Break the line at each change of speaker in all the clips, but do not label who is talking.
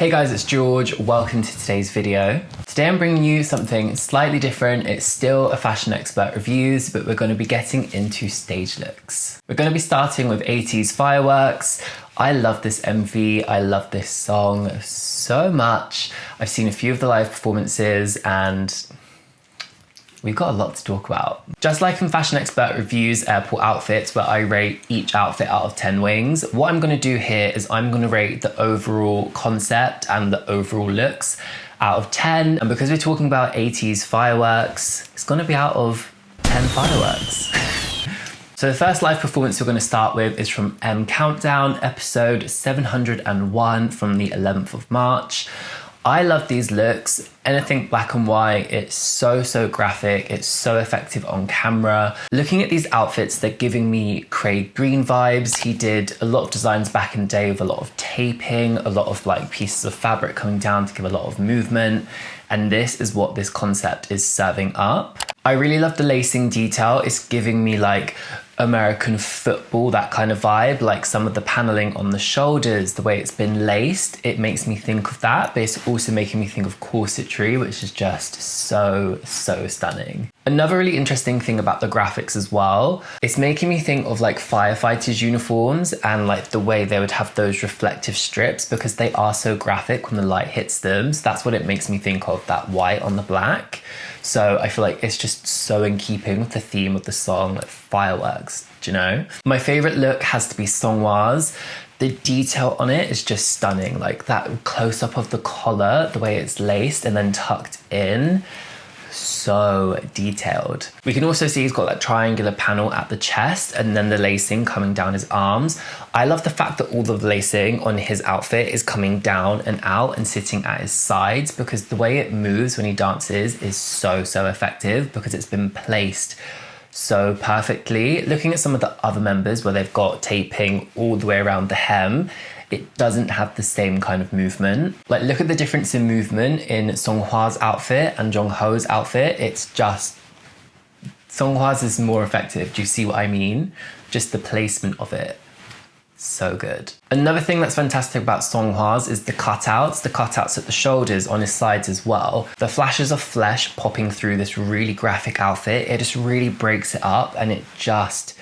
Hey guys, it's George. Welcome to today's video. Today I'm bringing you something slightly different. It's still a fashion expert reviews, but we're going to be getting into stage looks. We're going to be starting with ATEEZ Fireworks. I love this MV. I love this song so much. I've seen a few of the live performances and we've got a lot to talk about. Just like in Fashion Expert Reviews Airport Outfits, where I rate each outfit out of 10 wings, what I'm gonna do here is I'm gonna rate the overall concept and the overall looks out of 10. And because we're talking about ATEEZ Fireworks, it's gonna be out of 10 fireworks. So the first live performance we're gonna start with is from M Countdown, episode 701 from the 11th of March. I love these looks. Anything black and white, it's so graphic, it's so effective on camera. Looking at these outfits, they're giving me Craig Green vibes. He did a lot of designs back in the day with a lot of taping, a lot of like pieces of fabric coming down to give a lot of movement. And this is what this concept is serving up. I really love the lacing detail. It's giving me like American football, that kind of vibe, like some of the paneling on the shoulders, the way it's been laced, it makes me think of that, but it's also making me think of corsetry, which is just so stunning. Another really interesting thing about the graphics as well, it's making me think of like firefighters' uniforms and like the way they would have those reflective strips because they are so graphic when the light hits them. So that's what it makes me think of, that white on the black. So I feel like it's just so in keeping with the theme of the song, like fireworks, do you know? My favorite look has to be Seonghwa's. The detail on it is just stunning. Like that close up of the collar, the way it's laced and then tucked in. So detailed. We can also see he's got that triangular panel at the chest and then the lacing coming down his arms. I love the fact that all of the lacing on his outfit is coming down and out and sitting at his sides because the way it moves when he dances is so effective because it's been placed so perfectly. Looking at some of the other members where they've got taping all the way around the hem, it doesn't have the same kind of movement. Like look at the difference in movement in Seonghwa's outfit and Jongho's outfit. It's just, Seonghwa's is more effective. Do you see what I mean? Just the placement of it. So good. Another thing that's fantastic about Seonghwa's is the cutouts at the shoulders on his sides as well. The flashes of flesh popping through this really graphic outfit, it just really breaks it up and it just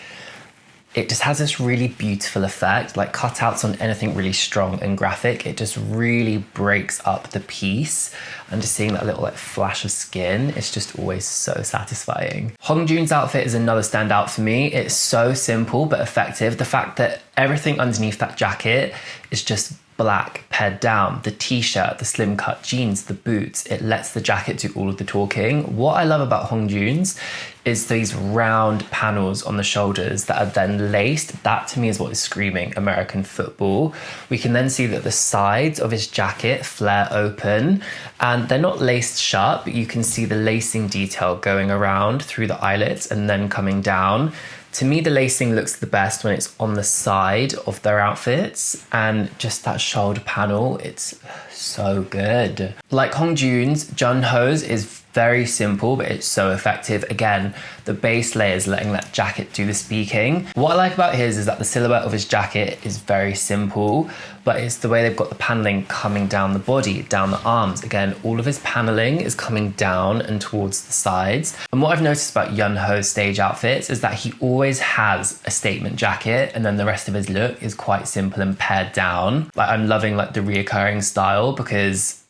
has this really beautiful effect, like cutouts on anything really strong and graphic. It just really breaks up the piece. And just seeing that little like flash of skin, it's just always so satisfying. Hongjoon's outfit is another standout for me. It's so simple but effective. The fact that everything underneath that jacket is just black pared down. The t-shirt, the slim cut jeans, the boots, it lets the jacket do all of the talking. What I love about Hongjoon's is these round panels on the shoulders that are then laced. That to me is what is screaming American football. We can then see that the sides of his jacket flare open and they're not laced shut, but you can see the lacing detail going around through the eyelets and then coming down. To me, the lacing looks the best when it's on the side of their outfits and just that shoulder panel, it's so good. Like Hongjoon's, Jongho's is very simple, but it's so effective. Again, the base layer is letting that jacket do the speaking. What I like about his is that the silhouette of his jacket is very simple, but it's the way they've got the paneling coming down the body, down the arms. Again, all of his paneling is coming down and towards the sides. And what I've noticed about Jongho's stage outfits is that he always has a statement jacket and then the rest of his look is quite simple and pared down. Like I'm loving like the reoccurring style because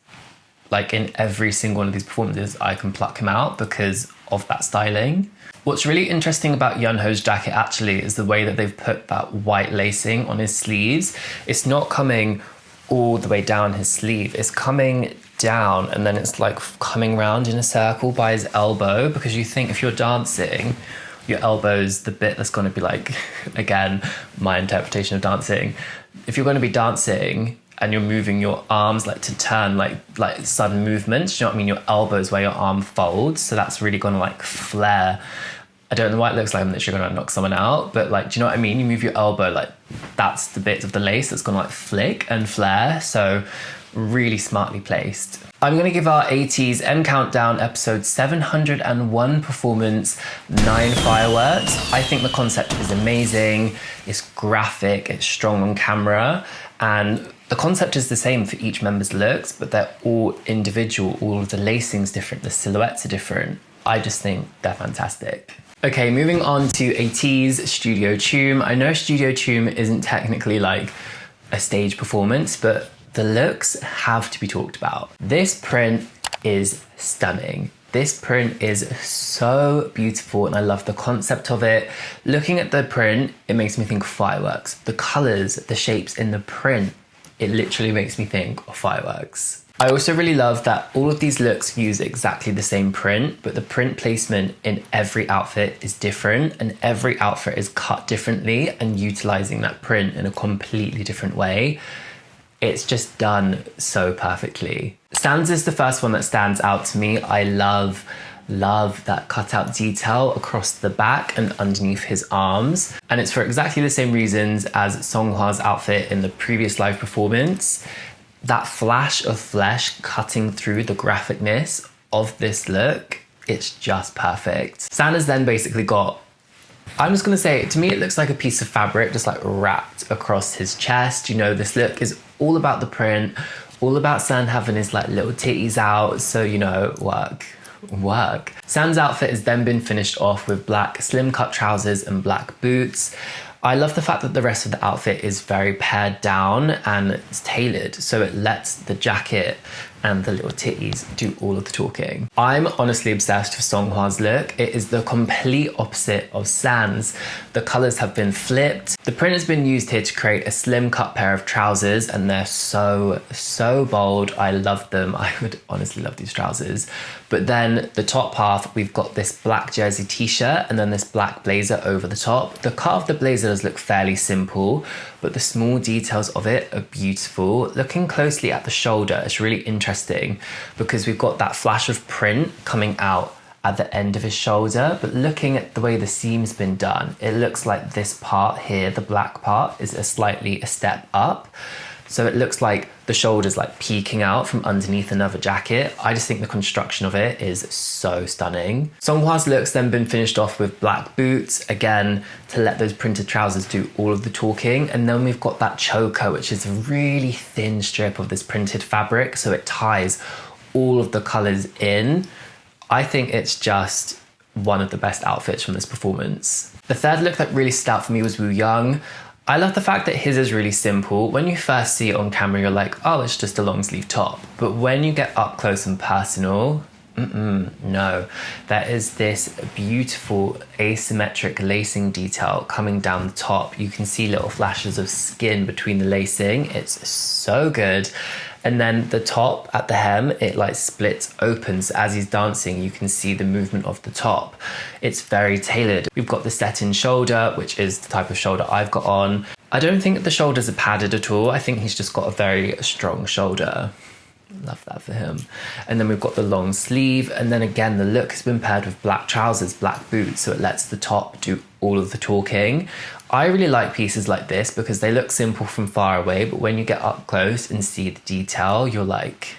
like in every single one of these performances, I can pluck him out because of that styling. What's really interesting about Jongho's jacket actually is the way that they've put that white lacing on his sleeves. It's not coming all the way down his sleeve. It's coming down and then it's like coming round in a circle by his elbow because you think if you're dancing, your elbow's the bit that's going to be like, again, my interpretation of dancing. If you're going to be dancing and you're moving your arms like to turn like sudden movements, you know what I mean? Your elbows where your arm folds. So that's really gonna like flare. I don't know what it looks like. I'm literally gonna knock someone out, but like, do you know what I mean? You move your elbow, like that's the bit of the lace that's gonna like flick and flare. So really smartly placed. I'm gonna give our ATEEZ M Countdown episode 701 performance 9 fireworks. I think the concept is amazing. It's graphic, it's strong on camera. And The concept is the same for each member's looks, but they're all individual. All of the lacing's different, the silhouettes are different. I just think they're fantastic. Okay, moving on to ATEEZ Studio Choom. I know Studio Choom isn't technically like a stage performance, but the looks have to be talked about. This print is stunning. This print is so beautiful and I love the concept of it. Looking at the print, it makes me think of fireworks. The colors, the shapes in the print, it literally makes me think of fireworks. I also really love that all of these looks use exactly the same print, but the print placement in every outfit is different and every outfit is cut differently and utilizing that print in a completely different way. It's just done so perfectly. Sans is the first one that stands out to me. I love that cutout detail across the back and underneath his arms. And it's for exactly the same reasons as Songhwa's outfit in the previous live performance. That flash of flesh cutting through the graphicness of this look, it's just perfect. San has then basically got, I'm just gonna say, to me it looks like a piece of fabric just like wrapped across his chest. You know, this look is all about the print, all about San having his like little titties out, so you know, work. San's outfit has then been finished off with black slim cut trousers and black boots. I love the fact that the rest of the outfit is very pared down and it's tailored, so it lets the jacket and the little titties do all of the talking. I'm honestly obsessed with Songhwa's look. It is the complete opposite of San's. The colors have been flipped. The print has been used here to create a slim cut pair of trousers and they're so bold. I love them. I would honestly love these trousers. But then the top half, we've got this black jersey t-shirt and then this black blazer over the top. The cut of the blazer does look fairly simple, but the small details of it are beautiful. Looking closely at the shoulder, it's really interesting because we've got that flash of print coming out at the end of his shoulder, but looking at the way the seam's been done, it looks like this part here, the black part, is a step up. So it looks like the shoulder's like peeking out from underneath another jacket. I just think the construction of it is so stunning. Songhwa's look's then been finished off with black boots, again, to let those printed trousers do all of the talking. And then we've got that choker, which is a really thin strip of this printed fabric, so it ties all of the colors in. I think it's just one of the best outfits from this performance. The third look that really stood out for me was Woo Young. I love the fact that his is really simple. When you first see it on camera, you're like, oh, it's just a long sleeve top. But when you get up close and personal, no. There is this beautiful asymmetric lacing detail coming down the top. You can see little flashes of skin between the lacing. It's so good. And then the top at the hem, it like splits open. So as he's dancing, you can see the movement of the top. It's very tailored. We've got the set-in shoulder, which is the type of shoulder I've got on. I don't think the shoulders are padded at all. I think he's just got a very strong shoulder. Love that for him. And then we've got the long sleeve. And then again, the look has been paired with black trousers, black boots. So it lets the top do all of the talking. I really like pieces like this because they look simple from far away, but when you get up close and see the detail, you're like,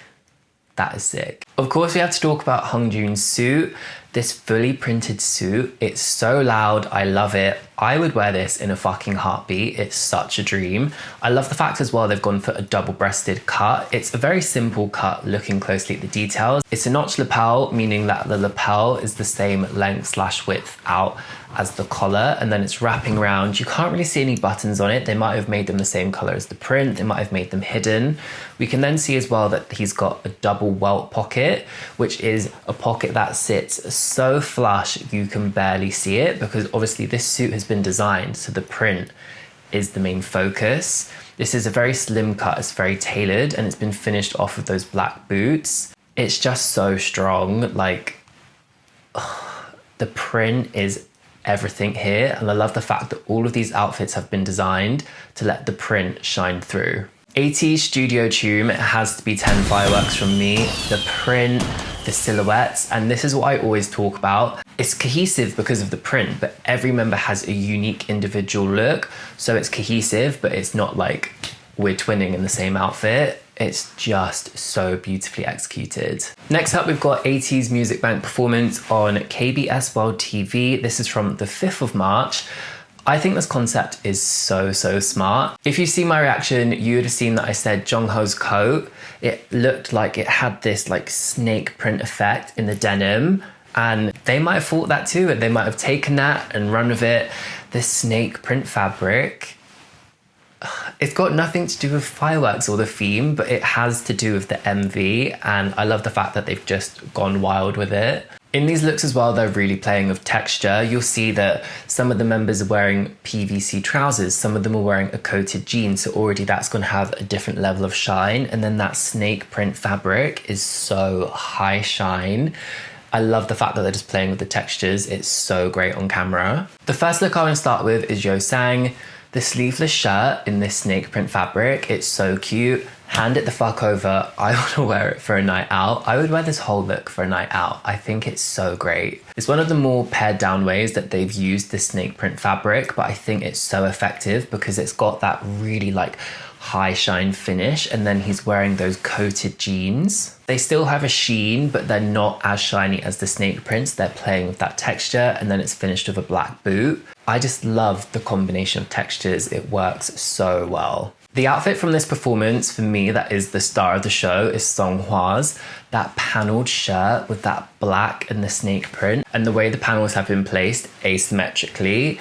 that is sick. Of course, we have to talk about Hongjoon's suit. This fully printed suit, it's so loud, I love it. I would wear this in a fucking heartbeat. It's such a dream. I love the fact as well they've gone for a double-breasted cut. It's a very simple cut looking closely at the details. It's a notch lapel, meaning that the lapel is the same length/width out as the collar, and then it's wrapping around. You can't really see any buttons on it. They might have made them the same color as the print. They might have made them hidden. We can then see as well that he's got a double welt pocket, which is a pocket that sits so flush you can barely see it, because obviously this suit has been designed so the print is the main focus. This is a very slim cut, it's very tailored, and it's been finished off with those black boots. It's just so strong. Like, the print is everything here, and I love the fact that all of these outfits have been designed to let the print shine through. ATEEZ Studio Choom, it has to be 10 fireworks from me. The print, the silhouettes, and this is what I always talk about. It's cohesive because of the print, but every member has a unique individual look, so it's cohesive, but it's not like we're twinning in the same outfit. It's just so beautifully executed. Next up, we've got ATEEZ Music Bank performance on KBS World TV. This is from the 5th of March. I think this concept is so smart. If you see my reaction, you would have seen that I said Jongho's coat. It looked like it had this like snake print effect in the denim, and they might have thought that too, and they might have taken that and run with it. This snake print fabric, it's got nothing to do with fireworks or the theme, but it has to do with the MV, and I love the fact that they've just gone wild with it. In these looks as well, they're really playing with texture. You'll see that some of the members are wearing PVC trousers, some of them are wearing a coated jean, so already that's going to have a different level of shine. And then that snake print fabric is so high shine. I love the fact that they're just playing with the textures. It's so great on camera. The first look I want to start with is Yo Sang. The sleeveless shirt in this snake print fabric, it's so cute. Hand it the fuck over. I want to wear it for a night out. I would wear this whole look for a night out. I think it's so great. It's one of the more pared down ways that they've used this snake print fabric, but I think it's so effective because it's got that really like high shine finish, and then he's wearing those coated jeans. They still have a sheen, but they're not as shiny as the snake prints. They're playing with that texture, and then it's finished with a black boot. I just love the combination of textures. It works so well. The outfit from this performance, for me, that is the star of the show, is Songhwa's. That panelled shirt with that black and the snake print, and the way the panels have been placed asymmetrically,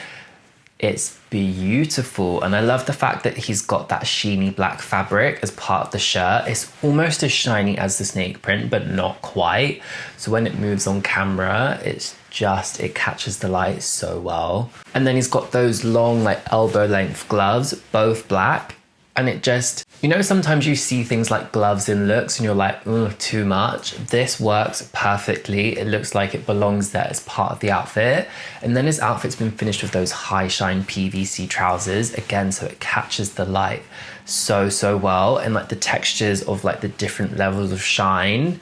it's beautiful. And I love the fact that he's got that sheeny black fabric as part of the shirt. It's almost as shiny as the snake print, but not quite. So when it moves on camera, it catches the light so well. And then he's got those long, like elbow length gloves, both black. And it just, you know, sometimes you see things like gloves in looks and you're like, ugh, too much. This works perfectly. It looks like it belongs there as part of the outfit. And then his outfit's been finished with those high shine PVC trousers again, so it catches the light so well. And like the textures of like the different levels of shine,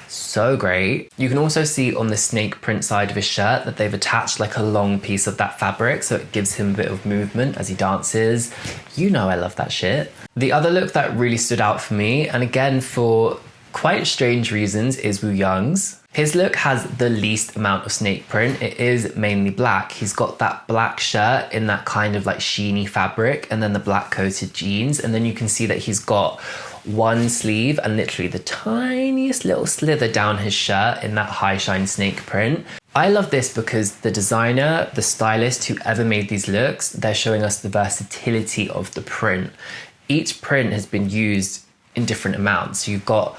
so great. You can also see on the snake print side of his shirt that they've attached like a long piece of that fabric, so it gives him a bit of movement as he dances. You know I love that shit. The other look that really stood out for me, and again for quite strange reasons, is Woo Young's. His look has the least amount of snake print. It is mainly black. He's got that black shirt in that kind of like sheeny fabric, and then the black coated jeans, and then you can see that he's got one sleeve and literally the tiniest little slither down his shirt in that high shine snake print. I love this because the designer, the stylist, whoever made these looks, they're showing us the versatility of the print. Each print has been used in different amounts. So you've got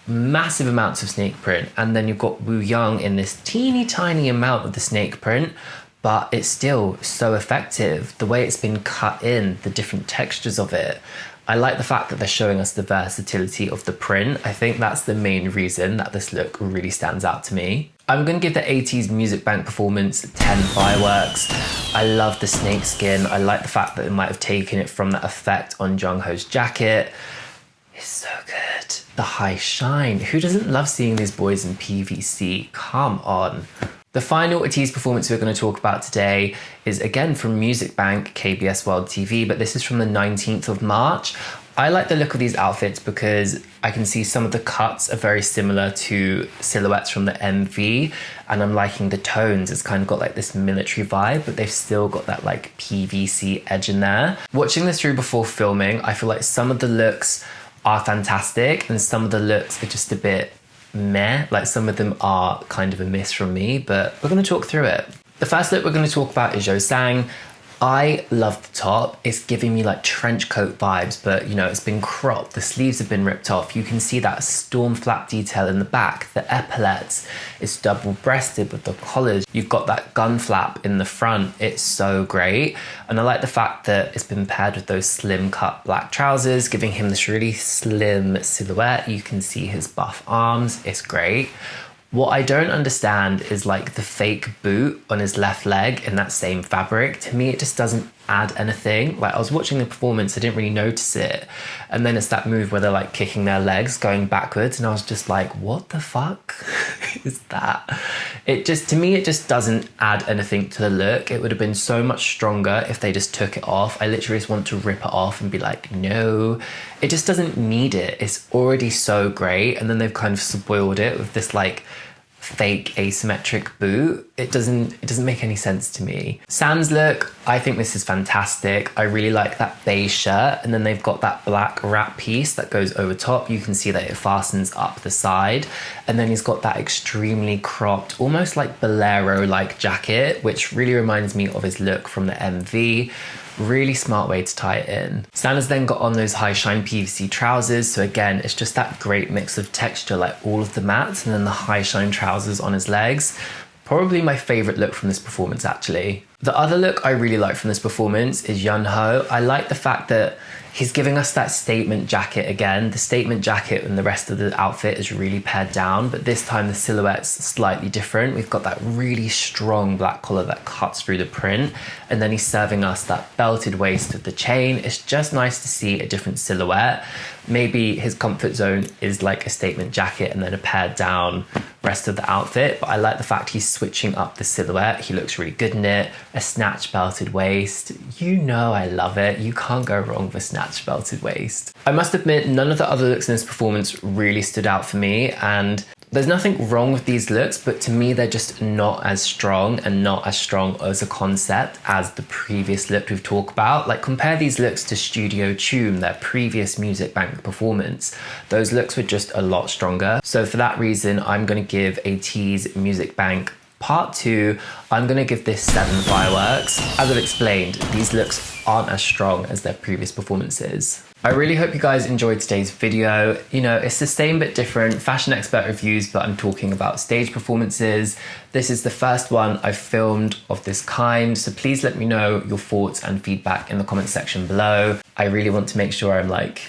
massive amounts of snake print, and then you've got Woo Young in this teeny tiny amount of the snake print, but it's still so effective. The way it's been cut in, the different textures of it. I like the fact that they're showing us the versatility of the print. I think that's the main reason that this look really stands out to me. I'm going to give the ATEEZ Music Bank performance 10 fireworks. I love the snake skin. I like the fact that they might have taken it from that effect on Jongho's jacket. It's so good. The high shine. Who doesn't love seeing these boys in PVC? Come on. The final ATEEZ performance we're going to talk about today is again from Music Bank, KBS World TV, but this is from the 19th of March. I like the look of these outfits because I can see some of the cuts are very similar to silhouettes from the MV, and I'm liking the tones. It's kind of got like this military vibe, but they've still got that like PVC edge in there. Watching this through before filming, I feel like some of the looks are fantastic and some of the looks are just a bit meh. Like some of them are kind of a miss from me, but we're going to talk through it. The first look we're going to talk about is Yo Sang. I love the top. It's giving me like trench coat vibes, but you know, it's been cropped. The sleeves have been ripped off. You can see that storm flap detail in the back, the epaulettes. It's double breasted with the collars. You've got that gun flap in the front. It's so great. And I like the fact that it's been paired with those slim cut black trousers, giving him this really slim silhouette. You can see his buff arms. It's great. What I don't understand is like the fake boot on his left leg in that same fabric. To me, it just doesn't add anything. Like I was watching the performance, I didn't really notice it. And then it's that move where they're like kicking their legs, going backwards. And I was just like, what the fuck is that? To me, it just doesn't add anything to the look. It would have been so much stronger if they just took it off. I literally just want to rip it off and be like, no, it just doesn't need it. It's already so great. And then they've kind of spoiled it with this like fake asymmetric boot. It doesn't make any sense to me. San's look, I think this is fantastic. I really like that beige shirt, and then they've got that black wrap piece that goes over top. You can see that it fastens up the side, and then he's got that extremely cropped, almost like bolero-like jacket, which really reminds me of his look from the MV. Really smart way to tie it in. Stan has then got on those high shine PVC trousers, so again, it's just that great mix of texture, like all of the mattes and then the high shine trousers on his legs. Probably my favorite look from this performance, actually. The other look I really like from this performance is Yunho. I like the fact that he's giving us that statement jacket again. The statement jacket and the rest of the outfit is really pared down, but this time the silhouette's slightly different. We've got that really strong black collar that cuts through the print, and then he's serving us that belted waist with the chain. It's just nice to see a different silhouette. Maybe his comfort zone is like a statement jacket and then a pared down rest of the outfit, but I like the fact he's switching up the silhouette. He looks really good in it. A snatch belted waist. You know I love it. You can't go wrong with a snatch belted waist. I must admit, none of the other looks in this performance really stood out for me, and there's nothing wrong with these looks, but to me they're just not as strong and not as strong as a concept as the previous look we've talked about. Like, compare these looks to Studio Choom, their previous Music Bank performance. Those looks were just a lot stronger. So for that reason, I'm going to give ATEEZ Music Bank Part 2, I'm going to give this 7 fireworks. As I've explained, these looks aren't as strong as their previous performances. I really hope you guys enjoyed today's video. You know, it's the same but different, fashion expert reviews, but I'm talking about stage performances. This is the first one I've filmed of this kind, so please let me know your thoughts and feedback in the comment section below. I really want to make sure I'm like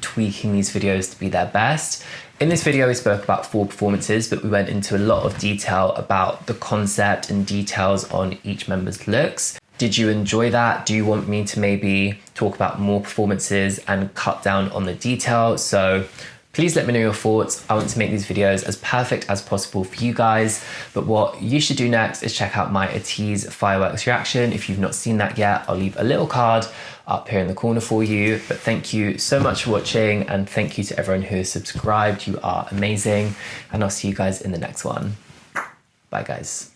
tweaking these videos to be their best. In this video, we spoke about 4 performances, but we went into a lot of detail about the concept and details on each member's looks. Did you enjoy that? Do you want me to maybe talk about more performances and cut down on the detail? So please let me know your thoughts. I want to make these videos as perfect as possible for you guys. But what you should do next is check out my ATEEZ Fireworks reaction. If you've not seen that yet, I'll leave a little card up here in the corner for you. But thank you so much for watching, and thank you to everyone who has subscribed. You are amazing, and I'll see you guys in the next one. Bye guys.